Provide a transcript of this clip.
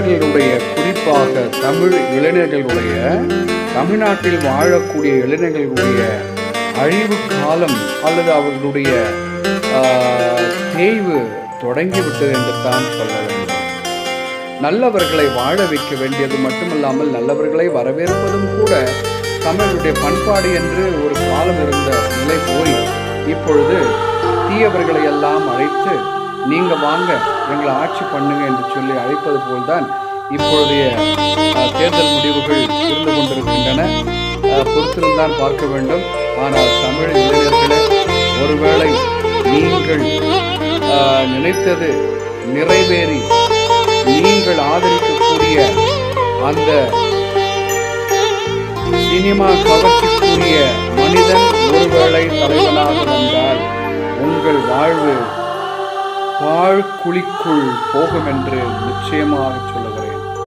இளைஞர்களுடைய, குறிப்பாக தமிழ் இளைஞர்களுடைய, தமிழ்நாட்டில் வாழக்கூடிய இளைஞர்களுடைய அழிவு காலம் அல்லது அவர்களுடைய தேய்வு தொடங்கிவிட்டது என்று தான் சொல்ல வேண்டும். நல்லவர்களை வாழ வைக்க வேண்டியது மட்டுமல்லாமல் நல்லவர்களை வரவேற்பதும் கூட தமிழுடைய பண்பாடு என்று ஒரு காலம் இருந்த நிலை போய் இப்பொழுது தீயவர்களை எல்லாம் அழைத்து நீங்க வாங்க எங்களை ஆட்சி பண்ணுங்க என்று சொல்லி அழைப்பது போல்தான் இப்பொழுதைய தேர்தல் முடிவுகள் இருந்து கொண்டிருக்கின்றன. பொறுத்திருந்தான் பார்க்க வேண்டும். ஆனால் தமிழ் இளைஞர்களே, ஒருவேளை நீங்கள் நினைத்தது நிறைவேறி நீங்கள் ஆதரிக்கக்கூடிய அந்த சினிமா கவர்ச்சிக்குரிய மனிதன் ஒருவேளை தலைவனாக வந்தால் உங்கள் வாழ்வு பாழ்குழிக்குள் போகும் என்று நிச்சயமாக சொல்ல